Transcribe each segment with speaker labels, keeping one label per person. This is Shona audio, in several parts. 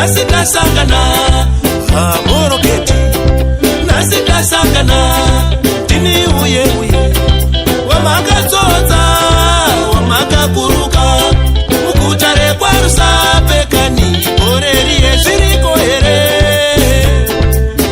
Speaker 1: nasita sangana Moro Gate nasita sangana tini uye uye wamakadzodza wamakakuruka mukutare kwarusapekani goreri yezviriko here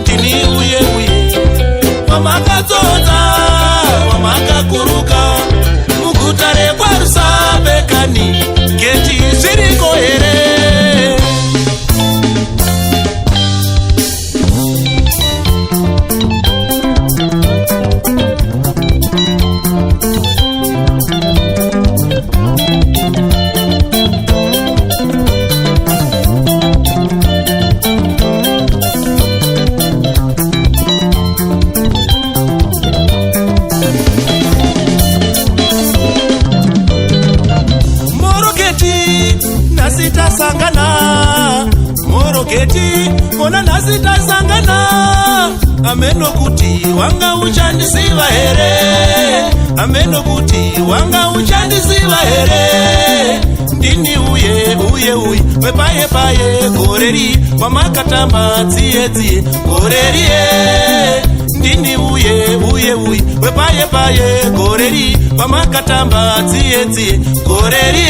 Speaker 1: tini uye uye wamakadzodza wamakakuruka mukutare kwarusapekani geti zviriko here Geti kona nasita sangana ameno kuti wanga uchandisiva here ameno kuti wanga uchandisiva here ndini uye uye uye wepaye paye goreri wamakatamba dzie dzie goreri ndini uye uye uye wepaye paye goreri wamakatamba dzie dzie goreri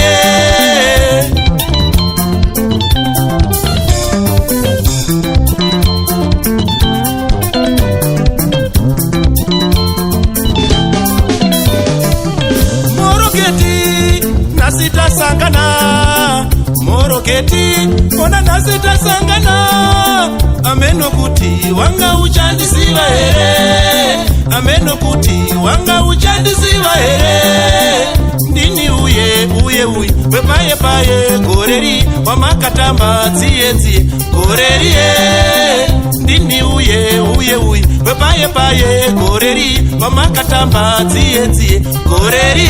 Speaker 1: nasita sangana Moro Gate kona nasita sangana ameno kuti wanga uchandisiva here ameno kuti wanga uchandisiva here ndini uye uye uye wepaye paye goreri wamakatamba dzie dzie goreri ndini uye uye uye wepaye paye goreri wamakatamba dzie dzie goreri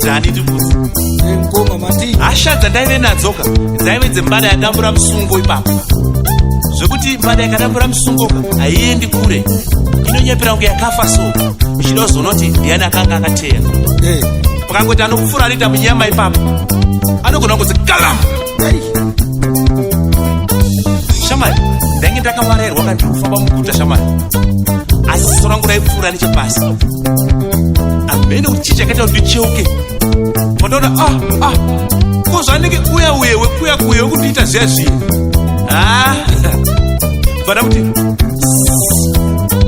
Speaker 1: Dani tukusi
Speaker 2: ngoma mati
Speaker 1: asha dzandaive nadzoka dzaive dzembada yadambura musungo ipapo zvekuti mbada yakadambura musungo haiendi kure inonyepera kunge yakafa so ichidozonoti ndiani akanga akateya pakangoti anokufura anoita munyama ipapo anogona kunzi galam shamari ndainge ndakavarairwa kandi kufamba muguta shamari asi soro rangu raipfuura nechepasi amene kuti chii chakaita kuti ndicheuke pandaona kozvanenge uya uye wekuya kuye wekundiita zviya zviya vada kuti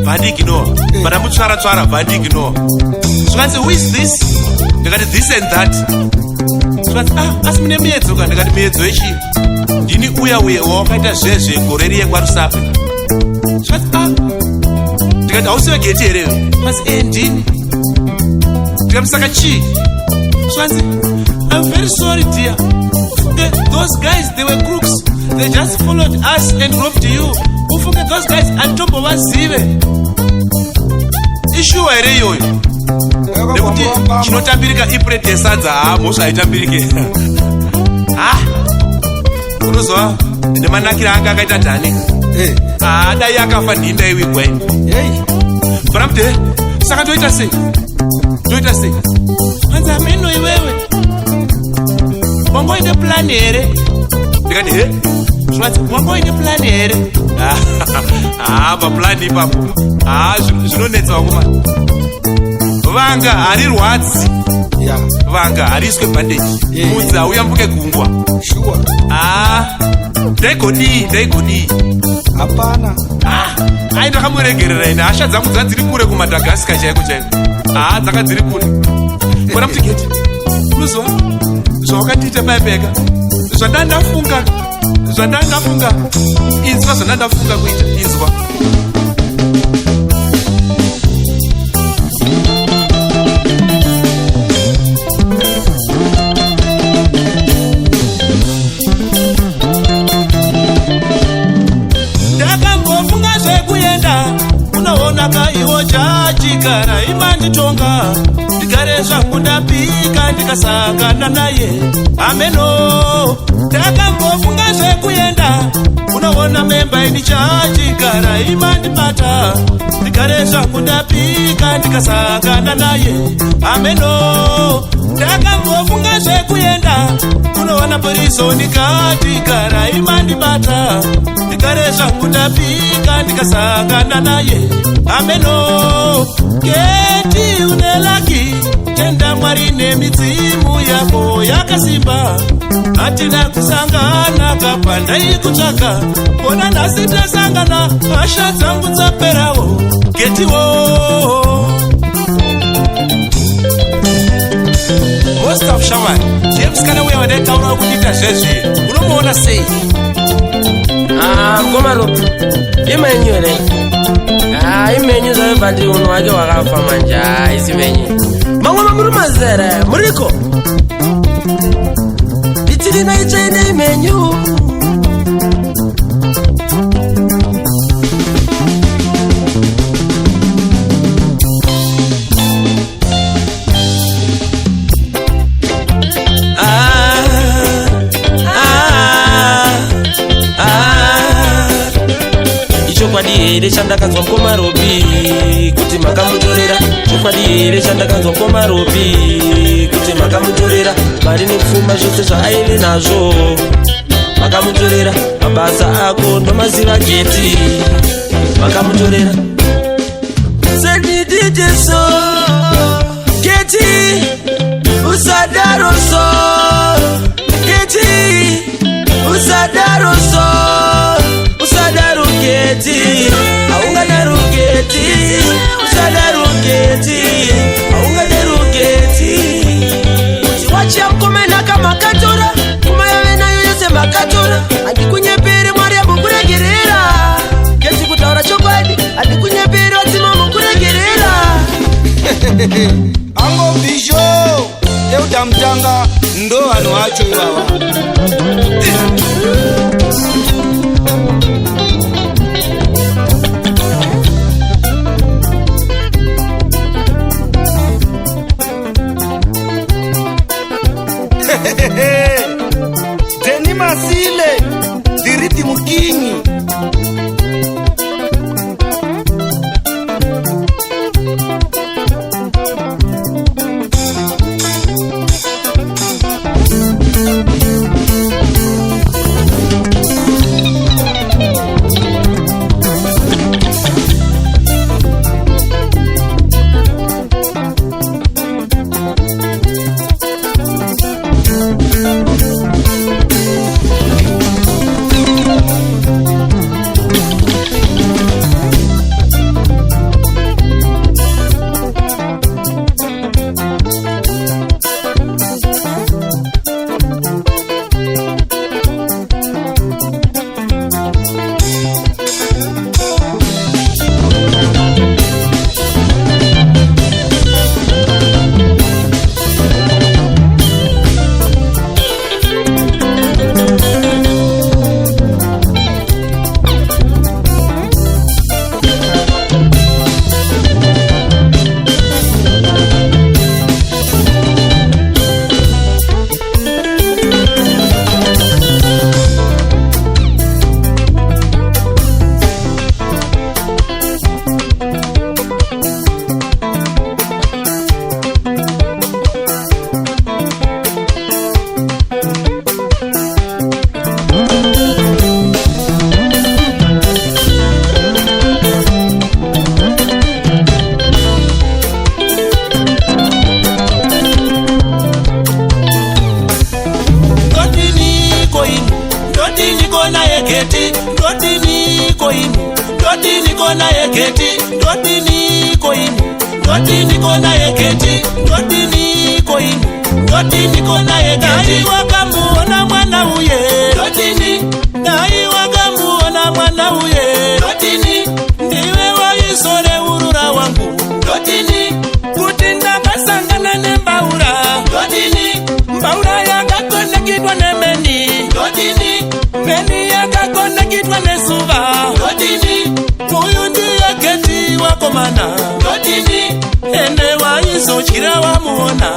Speaker 1: vandiignore vada mutsvara tsvara vandiignore zvikanzi who is this ndikati this and that zvikanzi asi mune miedzo ka ndikati miedzo yechii ndini uya uye wawakaita zviya zvegoreri yekwarusape zvikanzi ndikati hausive geti hereyo zvikanzi ndini ndikati saka chii zvikanzi I'm very sorry dear those guys they were crooks they just followed us and robbed you ufunge those guys antombo vazive ishuwa here iyoyo nekuti chinotambirika iplate yesadza mhosva haitambirike unozova nemanakira anga akaita Dhani dai akafa ndinda iwigwa ini baramude saka toita sei anzi ameno iwewe wangoine plan here ndikati zvivanzi wangoine plan here paplan ipapo zvinonetsa vakomana vanga hari rwadzi vanga hariswe bhandeji mudzi hauyambuke gungwa ndaigodii
Speaker 2: hapana
Speaker 1: ndakamuregerera ine hasha dzangu dzadziri kure kumadhagaska chaiko dzanga dziri kure kona mutigeti unozova zvawakatiita baibeka zvandandafunga inzwa zvandandafunga kuita inzwa ndakambofunga zvekuenda unoona kaiwo chachigara imanditonga ndigare ndikare zvangu ndapika ndikasangana naye. Ameno ndakambofunga zvekuenda, unoona memba inichachigara imandibata. Ndikare zvangu ndapika ndikasangana naye. Ameno ndakambofunga zvekuenda, unoona porizoni katigara imandibata. Ndikare zvangu ndapika ndikasangana naye. Ameno Keti unelaki, tenda Mwari nemidzimu yako yakasimba. Hatina kusangana kapandai kutsvaka, bona nhasi tasangana, hasha dzangu dzaperawo. Ketiwo most of Shaman, James kana uya wadaitaura kudita zvezvi, unomuona sei?
Speaker 3: Komaropi, imenyu ere. Imenyu zawe bandi uno wake wakafa manja, isimenyu. Mangoma muri mazere, muriko? Itiri na ichaine imenyu. Chokwadi here chandakanzwa Komaropi kuti makamutorera. Chokwadi here chandakanzwa Komaropi kuti makamutorera. Mari nepfuma zvose zvaaine nazvo makamutorera. Mabasa ako ndomaziva Keti makamutorera. Senidite so Keti usadaro so Keti usadaro so usadaro Keti aungadaru Keti usadaru Keti aungadaru Keti kuti wachia mkomena kama katora kuma yawe nayo yose makatora andikunyepere Mwari ambukuregerera Keti kutaura chokwadi andikunyepere watima mukuregerera
Speaker 2: Ango bisho eutamtanga ndo hanu hacho iwawa. Deni Masile diriti mukinyi.
Speaker 1: Keti ndodini koinu ndodini kona yeketi ndodini koinu ndodini kona yeketi ndodini koinu ndodini kona yeketi wakamuona mwana uye ndodini nai wakamuona mwana uye ndodini ndiwe waisore urura wangu ndodini kuti ndakasangana nembaura ndodini mbaura yakakonekitwa nemeni ndodini meni yakakonekitwa nesuva ndodini uyu ndiye Keti wakomana ndodini ene waizodyira wamuona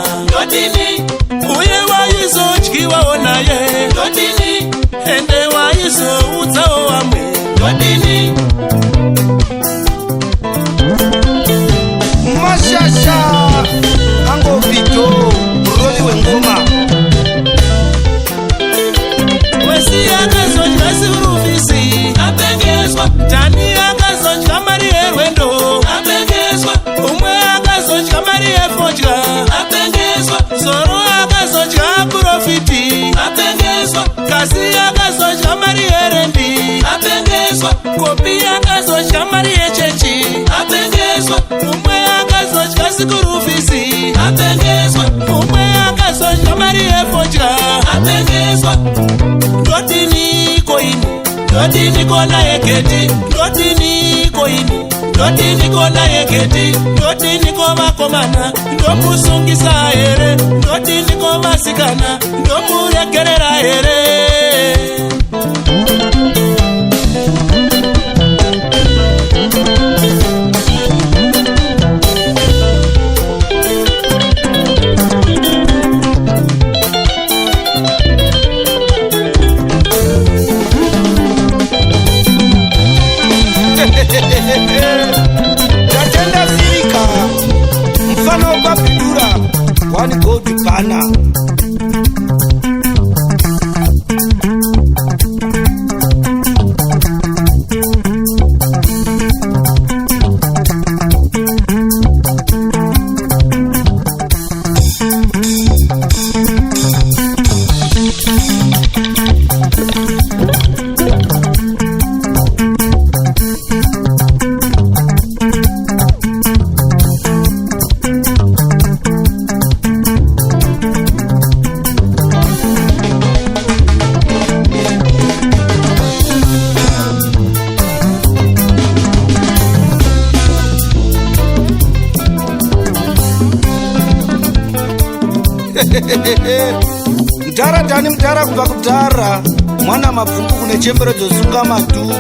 Speaker 1: uye waizodyiwawo naye ende waizoudzawo vamwe
Speaker 2: mashasha angobvito murovi wengoma
Speaker 1: wesi akazodya siuruvisi apengeswa dhani akazodya mari yerwendo apengeswa umwe akazodya mari yefodya apengeswa zoro akazodya profiti apengeswa kasi akazodya mari yerendi apengeswa kopi akazodya mari yechechi apengeswa umwe akazodya sikuruvisi apengeswa umwe akazodya mari yefodya apengeswa ndodini koini ndodini kona yeketi ndodini koini ndodini kona yeketi ndodini kovakomana ndomusungisa here ndodini kovasikana ndomuregerera here
Speaker 2: tatenda sirika mfano kwapindura wani godi pana mtara tani mtara kubva kutara mwana mabvungu kune chembero dzosunga maduku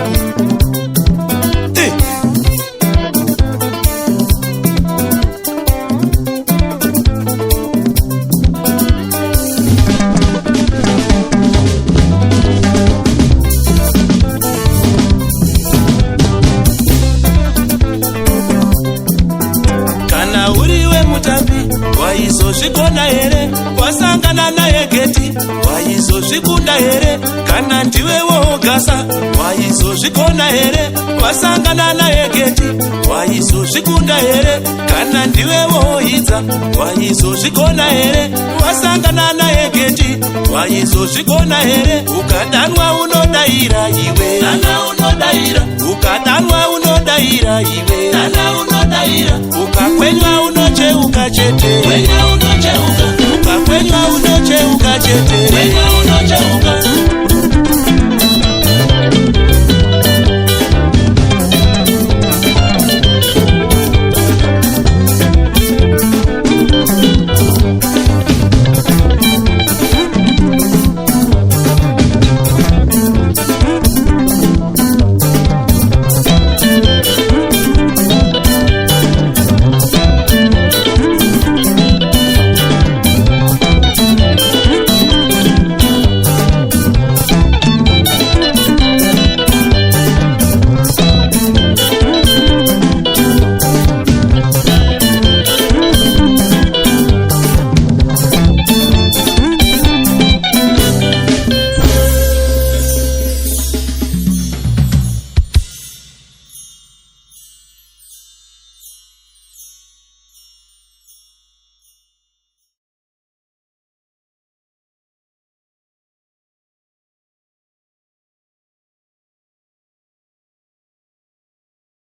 Speaker 1: kana uriwe mutambi waizozvikona here wasangana naye geti waizozvikunda here kana ndiwewo gasa waizozvikona here wasangana naye geti waizozvikunda here kana ndiwewo hidza waizozvikona here wasangana naye geti waizozvikona here ukadanwa unodaira iwe dana unodaira ukadanwa unodaira iwe dana unodaira ukakwenywa unocheuka chete ukakwenywa unocheuka chete